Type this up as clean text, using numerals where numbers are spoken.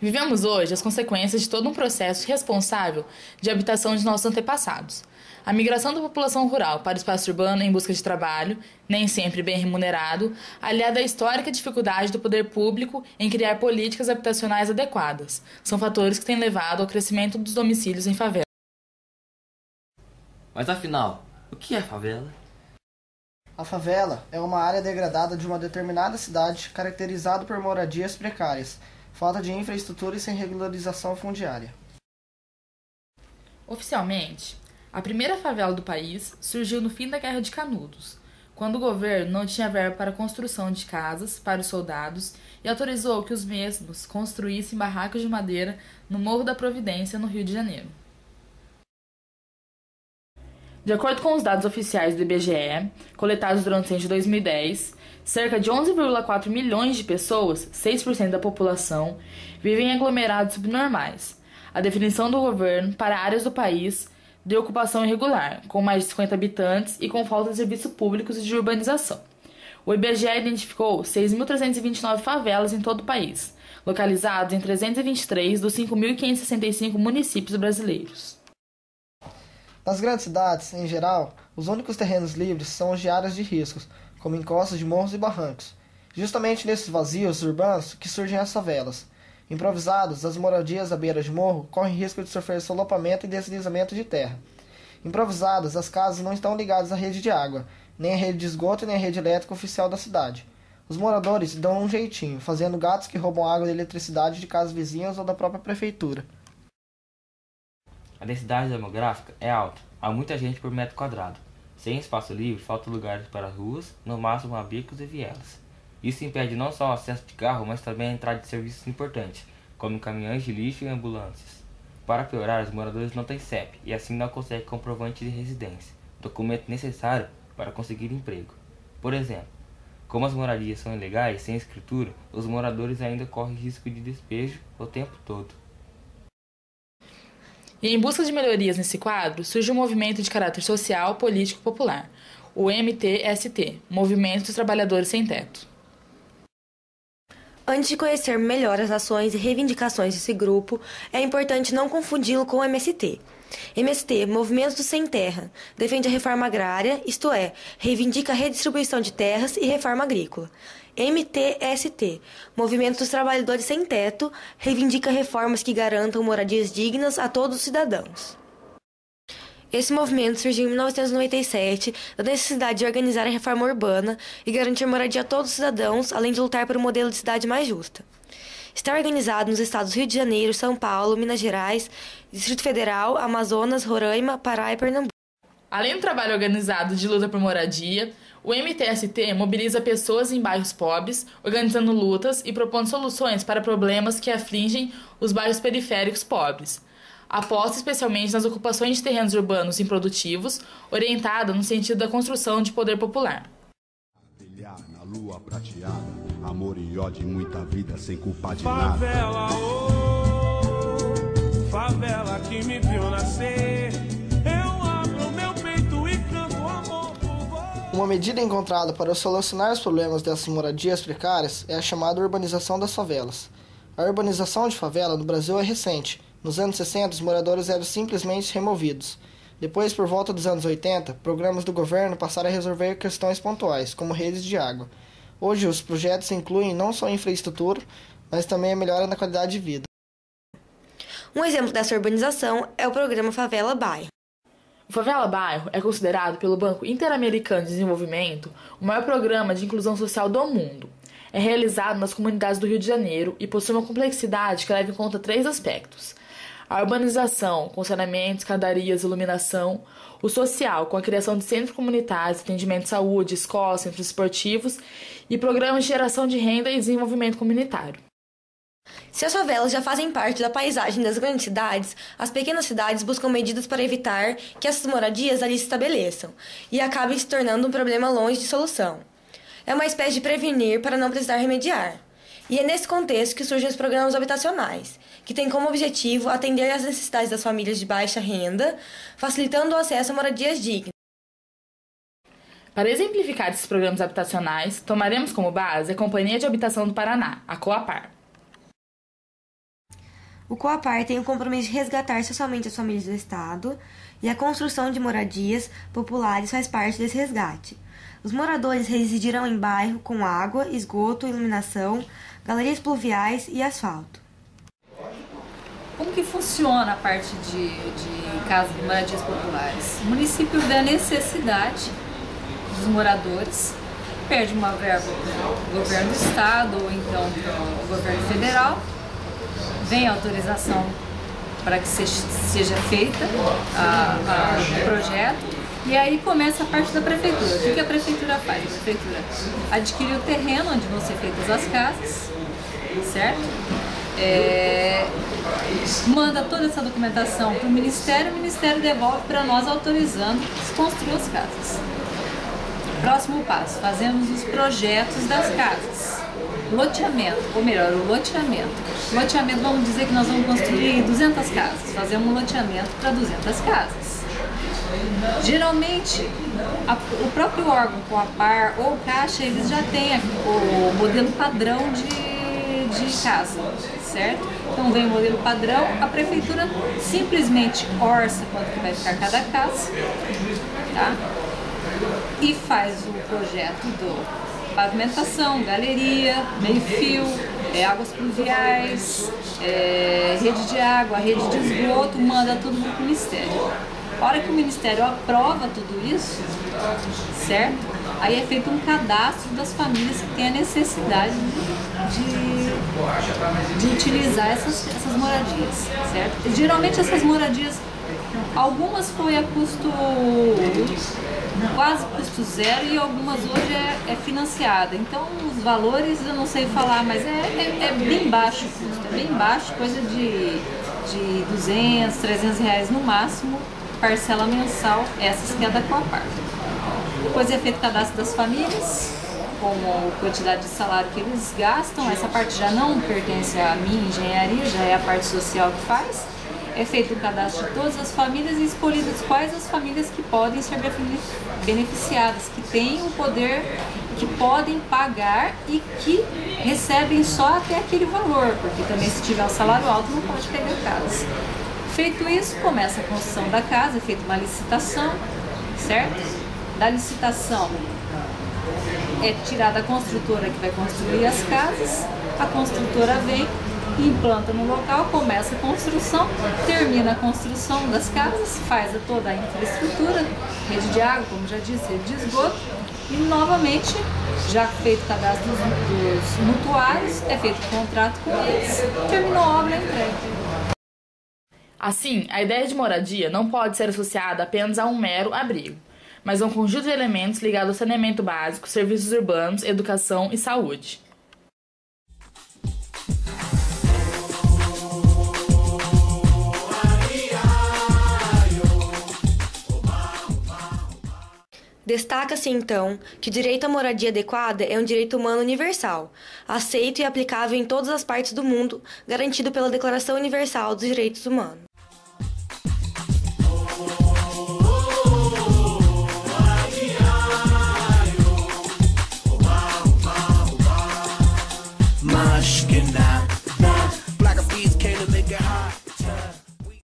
Vivemos hoje as consequências de todo um processo responsável de habitação de nossos antepassados. A migração da população rural para o espaço urbano em busca de trabalho, nem sempre bem remunerado, aliada à histórica dificuldade do poder público em criar políticas habitacionais adequadas, são fatores que têm levado ao crescimento dos domicílios em favela. Mas afinal, o que é favela? A favela é uma área degradada de uma determinada cidade caracterizada por moradias precárias, falta de infraestrutura e sem regularização fundiária. Oficialmente, a primeira favela do país surgiu no fim da Guerra de Canudos, quando o governo não tinha verba para a construção de casas para os soldados e autorizou que os mesmos construíssem barracos de madeira no Morro da Providência, no Rio de Janeiro. De acordo com os dados oficiais do IBGE, coletados durante o censo de 2010, cerca de 11,4 milhões de pessoas, 6% da população, vivem em aglomerados subnormais. A definição do governo para áreas do país de ocupação irregular, com mais de 50 habitantes e com falta de serviços públicos e de urbanização. O IBGE identificou 6.329 favelas em todo o país, localizados em 323 dos 5.565 municípios brasileiros. Nas grandes cidades, em geral, os únicos terrenos livres são os de áreas de riscos, como encostas de morros e barrancos. Justamente nesses vazios urbanos que surgem as favelas. Improvisados, as moradias à beira de morro correm risco de sofrer solapamento e deslizamento de terra. Improvisadas, as casas não estão ligadas à rede de água, nem à rede de esgoto nem à rede elétrica oficial da cidade. Os moradores dão um jeitinho, fazendo gatos que roubam água e eletricidade de casas vizinhas ou da própria prefeitura. A densidade demográfica é alta, há muita gente por metro quadrado. Sem espaço livre, faltam lugares para ruas, no máximo a bicos e vielas. Isso impede não só o acesso de carro, mas também a entrada de serviços importantes, como caminhões de lixo e ambulâncias. Para piorar, os moradores não têm CEP e assim não conseguem comprovante de residência, documento necessário para conseguir emprego. Por exemplo, como as moradias são ilegais, sem escritura, os moradores ainda correm risco de despejo o tempo todo. E em busca de melhorias nesse quadro, surge um movimento de caráter social, político e popular, o MTST, Movimento dos Trabalhadores Sem Teto. Antes de conhecer melhor as ações e reivindicações desse grupo, é importante não confundi-lo com o MST. MST, Movimento do Sem Terra, defende a reforma agrária, isto é, reivindica a redistribuição de terras e reforma agrícola. MTST, Movimento dos Trabalhadores Sem Teto, reivindica reformas que garantam moradias dignas a todos os cidadãos. Esse movimento surgiu em 1997, da necessidade de organizar a reforma urbana e garantir moradia a todos os cidadãos, além de lutar por um modelo de cidade mais justa. Está organizado nos estados Rio de Janeiro, São Paulo, Minas Gerais, Distrito Federal, Amazonas, Roraima, Pará e Pernambuco. Além do trabalho organizado de luta por moradia, o MTST mobiliza pessoas em bairros pobres, organizando lutas e propondo soluções para problemas que afligem os bairros periféricos pobres. Aposta especialmente nas ocupações de terrenos urbanos improdutivos, orientada no sentido da construção de poder popular. Na lua prateada, amor e ódio, muita vida sem culpa de favela, nada. Oh, favela que me viu nascer, eu abro meu peito e canto amor por você. Uma medida encontrada para solucionar os problemas dessas moradias precárias é a chamada urbanização das favelas. A urbanização de favela no Brasil é recente. Nos anos 60, os moradores eram simplesmente removidos. Depois, por volta dos anos 80, programas do governo passaram a resolver questões pontuais, como redes de água. Hoje, os projetos incluem não só infraestrutura, mas também a melhora na qualidade de vida. Um exemplo dessa urbanização é o programa Favela Bairro. O Favela Bairro é considerado pelo Banco Interamericano de Desenvolvimento o maior programa de inclusão social do mundo. É realizado nas comunidades do Rio de Janeiro e possui uma complexidade que leva em conta 3 aspectos: a urbanização, com saneamento, escadarias, iluminação; o social, com a criação de centros comunitários, atendimento de saúde, escolas, centros esportivos e programas de geração de renda e desenvolvimento comunitário. Se as favelas já fazem parte da paisagem das grandes cidades, as pequenas cidades buscam medidas para evitar que essas moradias ali se estabeleçam e acabem se tornando um problema longe de solução. É uma espécie de prevenir para não precisar remediar. E é nesse contexto que surgem os programas habitacionais, que têm como objetivo atender às necessidades das famílias de baixa renda, facilitando o acesso a moradias dignas. Para exemplificar esses programas habitacionais, tomaremos como base a Companhia de Habitação do Paraná, a COAPAR. O COAPAR tem o compromisso de resgatar socialmente as famílias do Estado e a construção de moradias populares faz parte desse resgate. Os moradores residirão em bairro com água, esgoto, iluminação, galerias pluviais e asfalto. Como que funciona a parte de casas de moradias populares? O município vê a necessidade dos moradores, pede uma verba para o governo do estado ou então para o governo federal, vem a autorização para que seja feita o projeto e aí começa a parte da prefeitura. O que a prefeitura faz? A prefeitura adquire o terreno onde vão ser feitas as casas, certo? Manda toda essa documentação para o Ministério devolve para nós autorizando que se construam as casas. Próximo passo, fazemos os projetos das casas. Loteamento, ou melhor, o loteamento. Loteamento, vamos dizer que nós vamos construir 200 casas. Fazemos um loteamento para 200 casas. Geralmente, o próprio órgão, COAPAR ou Caixa, eles já têm o modelo padrão de casa, certo? Então vem o modelo padrão, a prefeitura simplesmente orça quanto que vai ficar cada casa, tá? E faz o projeto do pavimentação, galeria, meio-fio, águas pluviais, rede de água, rede de esgoto, manda tudo para o Ministério. A hora que o Ministério aprova tudo isso, certo? Aí é feito um cadastro das famílias que têm a necessidade de utilizar essas moradias, certo? Geralmente essas moradias, algumas foi a quase custo zero e algumas hoje é financiada. Então os valores eu não sei falar, mas é bem baixo o custo, é bem baixo, coisa de 200, 300 reais no máximo, parcela mensal, essas que é da COAPAR. Depois é feito o cadastro das famílias, como a quantidade de salário que eles gastam, essa parte já não pertence à minha engenharia, já é a parte social que faz. É feito o cadastro de todas as famílias e escolhidas quais as famílias que podem ser beneficiadas, que têm o poder, que podem pagar e que recebem só até aquele valor, porque também se tiver um salário alto não pode pegar casa. Feito isso, começa a construção da casa, é feita uma licitação, certo? Da licitação é tirada a construtora que vai construir as casas, a construtora vem, implanta no local, começa a construção, termina a construção das casas, faz toda a infraestrutura, rede de água, como já disse, rede de esgoto, e novamente, já feito o cadastro dos mutuários, é feito o contrato com eles, terminou a obra, entregue. Assim, a ideia de moradia não pode ser associada apenas a um mero abrigo, mas a um conjunto de elementos ligados ao saneamento básico, serviços urbanos, educação e saúde. Destaca-se, então, que o direito à moradia adequada é um direito humano universal, aceito e aplicável em todas as partes do mundo, garantido pela Declaração Universal dos Direitos Humanos. Mushkina, black bees came to make it hot.